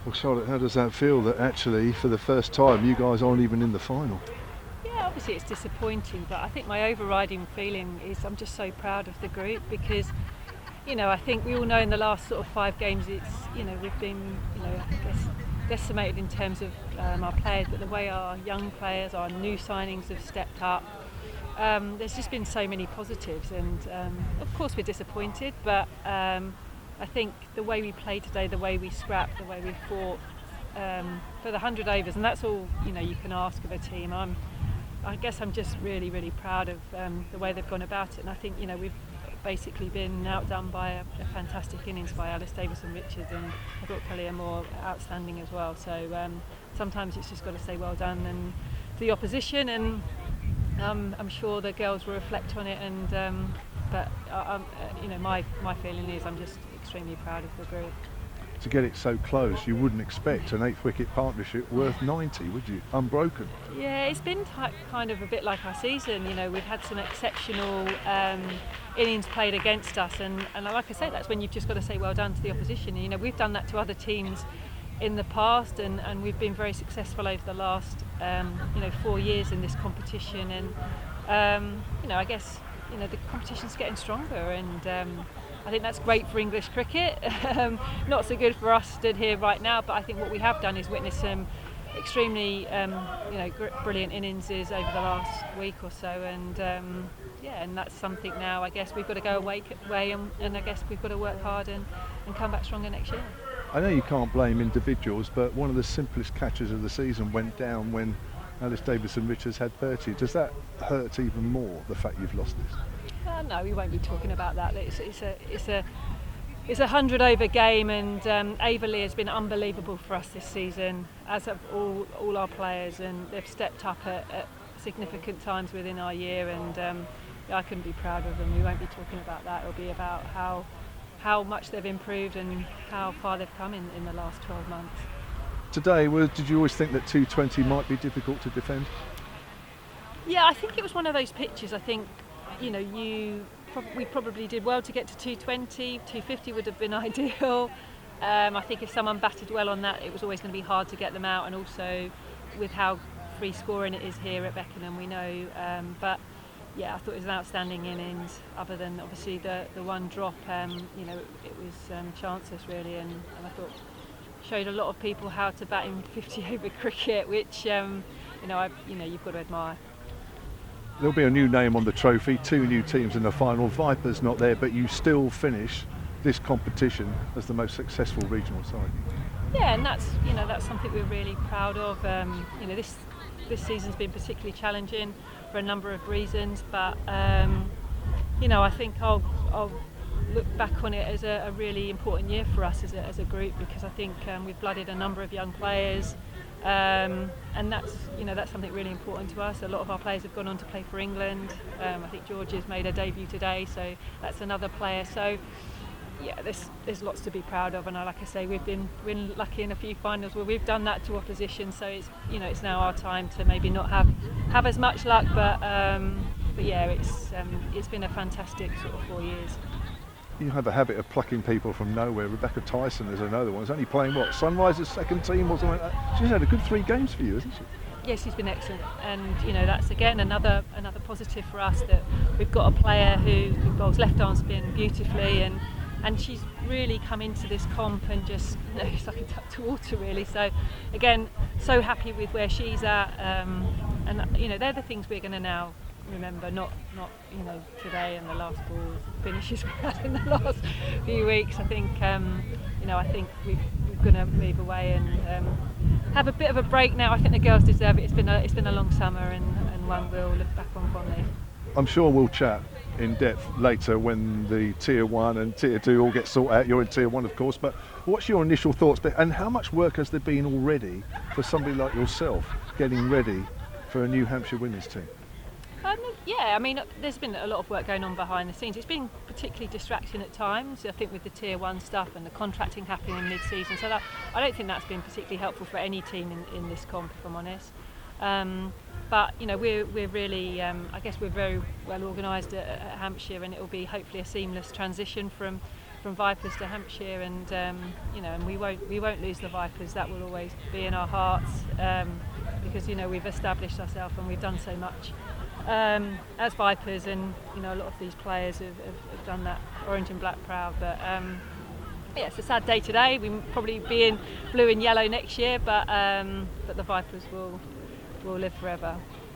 Well, Charlotte, how does that feel that actually, for the first time, you guys aren't even in the final? Yeah, obviously it's disappointing, but I think my overriding feeling is I'm just so proud of the group because, I think we all know in the last sort of 5 games we've been, I guess decimated in terms of our players, but the way our young players, our new signings have stepped up, there's just been so many positives, and of course we're disappointed, but I think the way we played today, the way we scrapped, the way we fought for the 100 overs, and that's all you can ask of a team. I guess I'm just really, really proud of the way they've gone about it, and I think we've basically been outdone by a fantastic innings by Alice Davis and Richards, and I thought Kelly Moore outstanding as well. So sometimes it's just got to say well done and to the opposition, and I'm sure the girls will reflect on it. And but my feeling is I'm just extremely proud of the group. To get it so close, you wouldn't expect an 8th-wicket partnership worth 90, would you? Unbroken. Yeah, it's been kind of a bit like our season. We've had some exceptional innings played against us, and like I say, that's when you've just got to say well done to the opposition. We've done that to other teams in the past, and we've been very successful over the last 4 years in this competition. And I guess the competition's getting stronger, and I think that's great for English cricket. Not so good for us stood here right now, but I think what we have done is witness some extremely brilliant innings over the last week or so, and and that's something now I guess we've got to go away and I guess we've got to work hard and come back stronger next year. I know you can't blame individuals, but one of the simplest catches of the season went down when Alice Davis and Richards had 30. Does that hurt even more, the fact you've lost this? No, we won't be talking about that. It's a 100 over game, and Ava Lee has been unbelievable for us this season, as have all our players, and they've stepped up at significant times within our year, and I couldn't be prouder of them. We won't be talking about that. It'll be about how much they've improved and how far they've come in the last 12 months. Today, did you always think that 220 might be difficult to defend? Yeah, I think it was one of those pitches. I think we probably did well to get to 220. 250 would have been ideal. I think if someone batted well on that, it was always going to be hard to get them out, and also with how free scoring it is here at Beckenham, we know. But yeah, I thought it was an outstanding innings. Other than obviously the one drop, it was chanceless really, and I thought showed a lot of people how to bat in 50 over cricket, which you've got to admire. There'll be a new name on the trophy, 2 new teams in the final. Viper's not there, but you still finish this competition as the most successful regional side. Yeah, and that's something we're really proud of. This season's been particularly challenging for a number of reasons, but I think I'll look back on it as a really important year for us as a group, because I think we've blooded a number of young players. And that's something really important to us. A lot of our players have gone on to play for England. I think Georgia's made her debut today, so that's another player. So yeah, there's lots to be proud of, and like I say, we've been lucky in a few finals where we've done that to opposition. So it's now our time to maybe not have as much luck, but yeah, it's been a fantastic sort of 4 years. You have a habit of plucking people from nowhere. Rebecca Tyson is another one. She's only playing Sunrise's second team or something like that. She's had a good 3 games for you, hasn't she? Yes, she's been excellent, and that's again another positive for us, that we've got a player who bowls left arm spin beautifully, and she's really come into this comp and just it's like a duck to water really. So again, so happy with where she's at, and they're the things we're going to now remember, not today and the last ball finishes we had in the last few weeks. I think we're going to move away and have a bit of a break now. I think the girls deserve it. It's been a long summer, and one we'll look back on fondly. I'm sure we'll chat in depth later when the Tier 1 and Tier 2 all get sorted out. You're in Tier 1 of course, but what's your initial thoughts, and how much work has there been already for somebody like yourself getting ready for a new Hampshire women's team? Yeah, I mean, there's been a lot of work going on behind the scenes. It's been particularly distracting at times, I think, with the Tier 1 stuff and the contracting happening in mid-season. So I don't think that's been particularly helpful for any team in this comp, if I'm honest. But we're really, I guess we're very well organised at Hampshire, and it will be hopefully a seamless transition from from Vipers to Hampshire, and and we won't lose the Vipers. That will always be in our hearts, because we've established ourselves and we've done so much as Vipers, and a lot of these players have done that orange and black proud. But it's a sad day today. We probably be in blue and yellow next year, but the Vipers will live forever.